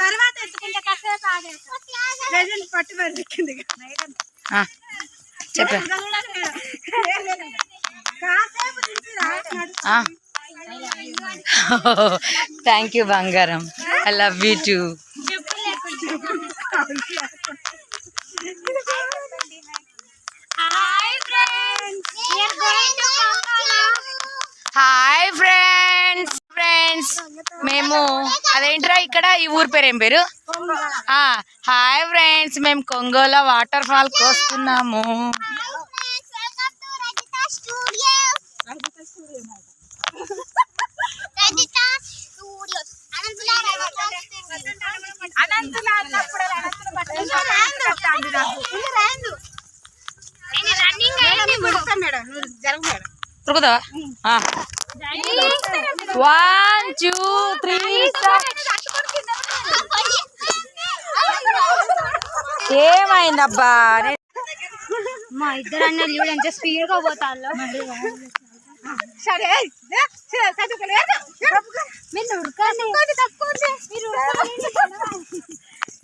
తర్వాత ఎత్తుకుంటే కాసేపు పట్టు పడుతుంది చెప్ప థ్యాంక్ యూ బంగారం. I love you two. Hi friends. మేము అదేంట్రా ఇక్కడ ఈ ఊరి పేరు ఏం పేరు? హాయ్ ఫ్రెండ్స్, మేము కొంగోల వాటర్ ఫాల్ కి వస్తున్నాము. ఉరుకుతావా? 1 2 3 ఏమైందబ్బా? మా ఇద్దరు అన్నది చూడు ఎంత స్పీడ్ గా పోతాలో.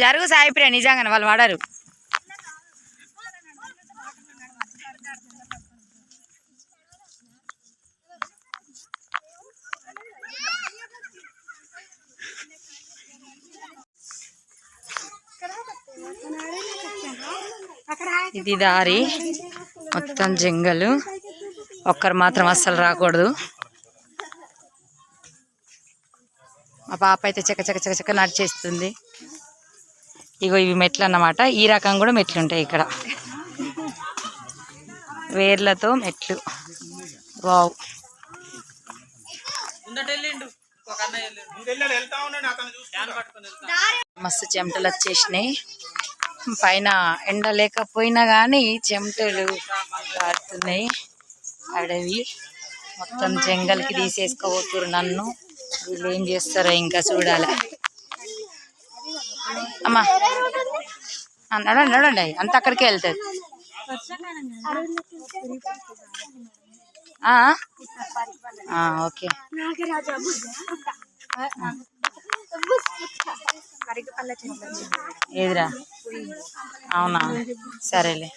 జరుగు సాయిప్రియ, నిజంగానే వాళ్ళు వాడారు. ఇది దారి మొత్తం జంగలు, ఒక్కరు మాత్రం అస్సలు రాకూడదు. మా పాప అయితే చక్క చక్క చక్క చక్క నడిచేస్తుంది. ఇగో ఇవి మెట్లు అన్నమాట. ఈ రకం కూడా మెట్లు ఉంటాయి ఇక్కడ, వేర్లతో మెట్లు. వావ్, మస్తు చెమటలు వచ్చేసినాయి. పైన ఎండ లేకపోయినా కానీ చెమటలు కారుతున్నాయి. అడవి మొత్తం జంగల్కి తీసేసుకోబోతురు నన్ను. వీళ్ళు ఏం చేస్తారో ఇంకా చూడాలి. అమ్మా నడండి నడండి, అంత అక్కడికే వెళ్తుంది. ఓకే, ఏదిరా? అవునా, సరేలే.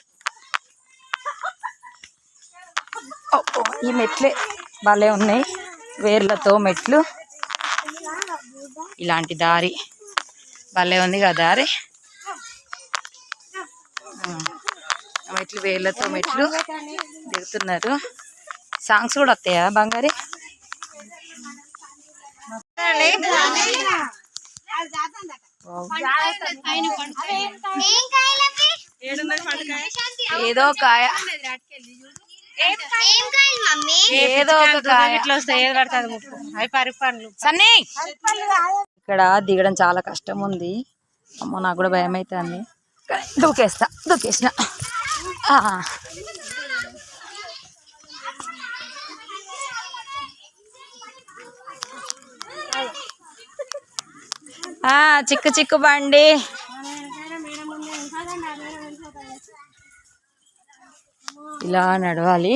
ఈ మెట్లే భలే ఉన్నాయి, వేర్లతో మెట్లు. ఇలాంటి దారి భలే ఉంది కదా దారి. మెట్లు, వేర్లతో మెట్లు దిగుతున్నారు. సాంగ్స్ కూడా వస్తాయా బంగారి? ఏదో కాయ, ఏదో ఒక కాయ. సన్నీ, ఇక్కడ దిగడం చాలా కష్టం ఉంది. అమ్మో, నాకు కూడా భయం అవుతుంది. దూకేసిన. చిక్కు చిక్కు బండి. ఇలా నడవాలి.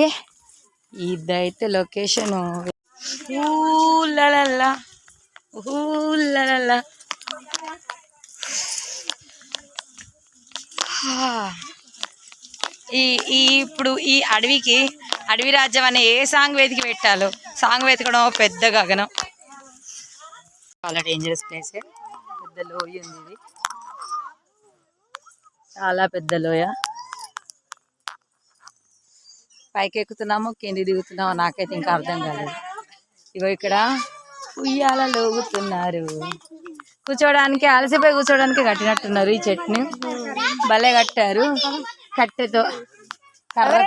ఇదైతే లొకేషన్. ఊళ్ళల్లా ఇప్పుడు ఈ అడవికి అడవి రాజ్యం అనే ఏ సాంగ్ వెతికి పెట్టాలో, సాంగ్ వెతకడం పెద్ద గగనం. చాలా డేంజరస్ ప్లేస్. పెద్ద లోయ ఉంది ఇది, చాలా పెద్ద లోయ. పైకి ఎక్కుతున్నామో కింది దిగుతున్నామో నాకైతే ఇంకా అర్థం కాలేదు. ఇగో ఇక్కడ ఉయ్యాలలో ఊగుతున్నారు. కూర్చోడానికి, అలసిపోయి కూర్చోడానికి కట్టినట్టున్నారు. ఈ చెట్టుని భలే కట్టారు కట్టెతో.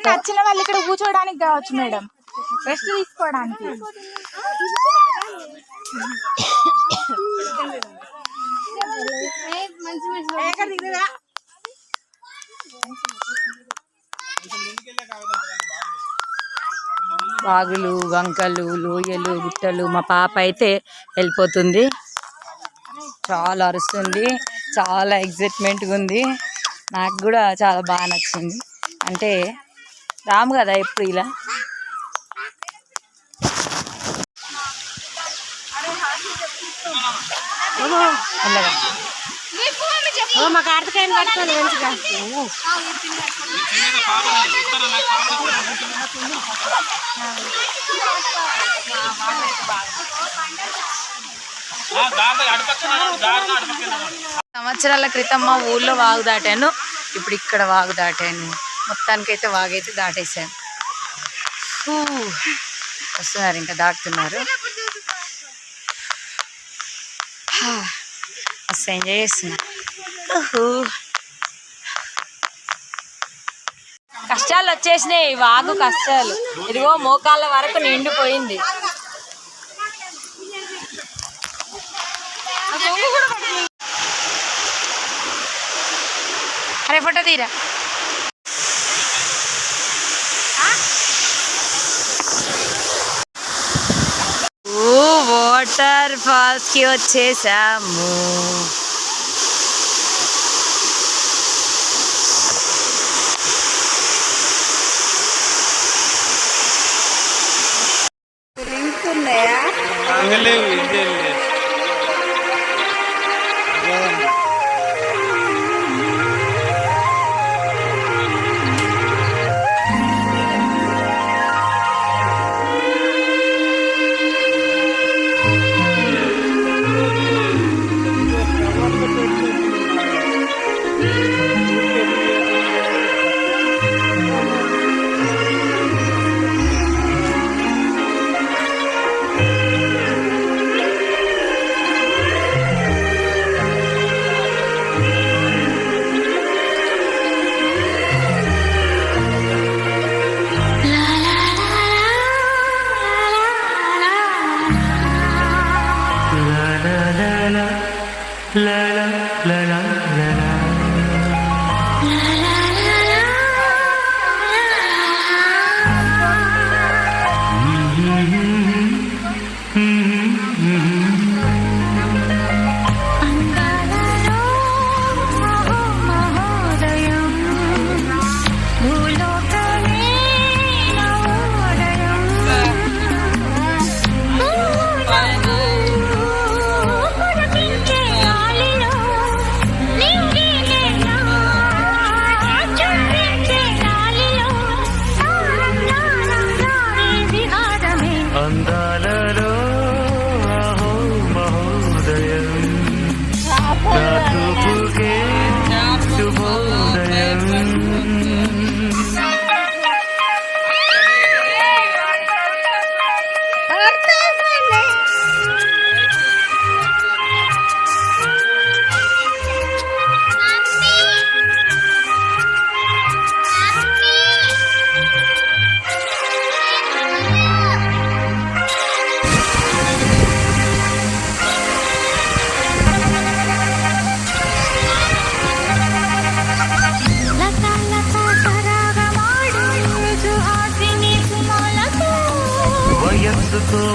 నచ్చిన వాళ్ళు ఇక్కడ కూర్చోడానికి కావచ్చు మేడం, రెస్ట్ తీసుకోవడానికి. వాగులు, వంకలు, లోయలు, గుట్టలు. మా పాప అయితే వెళ్ళిపోతుంది, చాలా అరుస్తుంది, చాలా ఎగ్జైట్మెంట్గా ఉంది. నాకు కూడా చాలా బాగా నచ్చింది. అంటే రాము కదా ఎప్పుడు ఇలా. మెల్లగా. మా కార్తికేయని పట్టుకోండి మంచిగా. సంవత్సరాల క్రితం మా ఊళ్ళో వాగు దాటాను, ఇప్పుడు ఇక్కడ వాగు దాటాను. మొత్తానికైతే వాగైతే దాటేసాను. వస్తున్నారు, ఇంకా దాటుతున్నారు. మస్తు ఎంజాయ్ చేస్తున్నారు. కష్టాలు వచ్చేసినాయి వాగు కష్టాలు. ఇదిగో మోకాళ్ళ వరకు నిండిపోయింది. అరే ఫోటో తీరా. వాటర్ ఫాల్స్ కి వచ్చేసాము.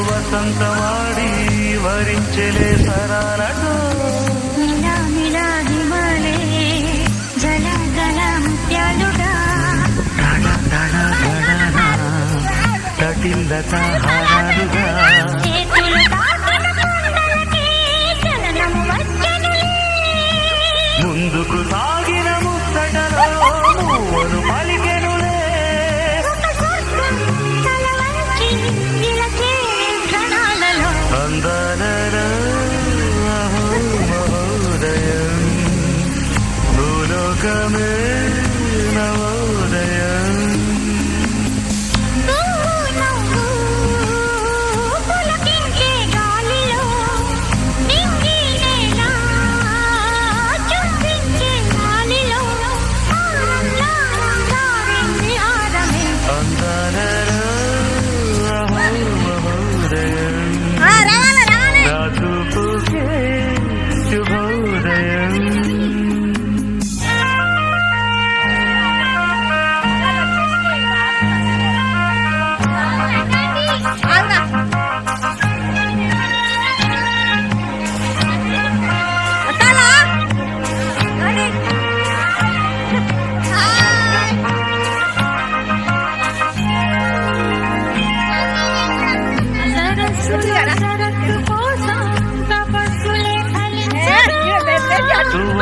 వసంతవాడి వరించలే సరాలతో తటిల్లతాహారాలుగా ముందుకు సాగిన ముచ్చటలో నువ్వును పలికెనులే అందాలలో మహోదయం భూలోకమే నవోదయం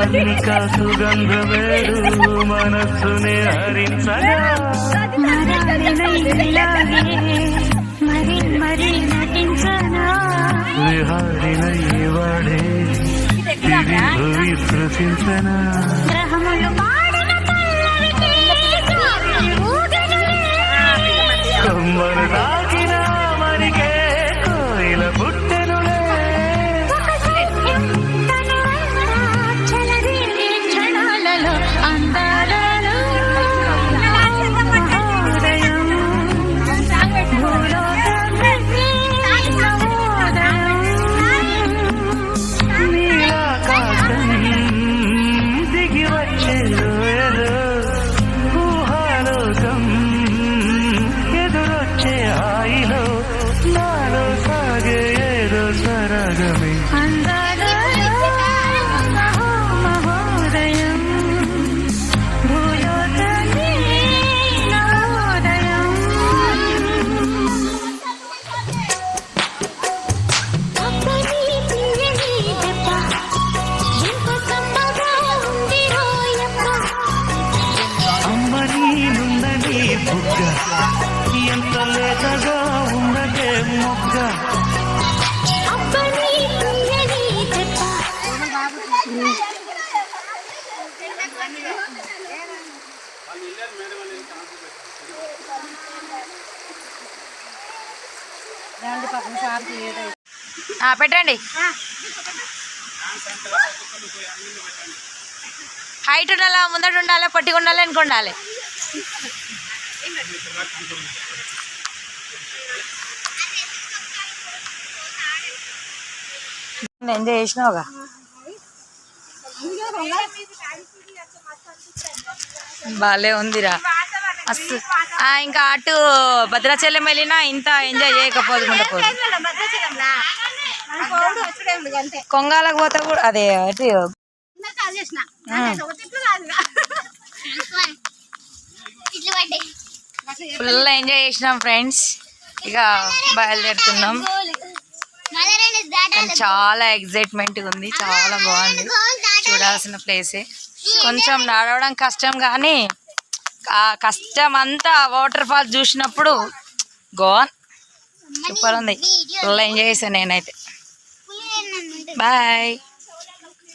మల్లికా సుగంధమేడు మనస్సుని హరించగా విహారినై వాడే విసృశించనా కొమ్మను తాకిన మరికే కోయిల పుట్టెనులే నీలాకాశం దిగి వచ్చే లోయలో ఊహాలోకం ఎదురొచ్చే హాయిలో నాలో సాగే ఏదో సరగమే అమ్మ నీనున్నది బుగ్గ ఎంత లేతగా ఉన్నదే మొగ్గ పెట్టండి. హైట్ ఉండాలా, ముందట ఉండాలి, పట్టిగా ఉండాలి, వెనుక ఉండాలి. ఎంజాయ్ చేసినావుగా. బాలే ఉందిరా మస్తు. ఇంకా అటు భద్రాచలం వెళ్ళినా ఇంత ఎంజాయ్ చేయకపోదుకుంటా పోదు. కొంగాలకు పోతే కూడా అదే అటు ఫుల్ ఎంజాయ్ చేసినాం ఫ్రెండ్స్. ఇక బయలుదేరుతున్నాం. చాలా ఎగ్జైట్మెంట్ ఉంది, చాలా బాగుంది, చూడాల్సిన ప్లేసే. కొంచెం నడవడం కష్టం కానీ ఆ కష్టం అంతా వాటర్ ఫాల్స్ చూసినప్పుడు గోన్ సూపర్ ఉంది. ఫుల్ ఎంజాయ్ చేశాను నేనైతే. బాయ్.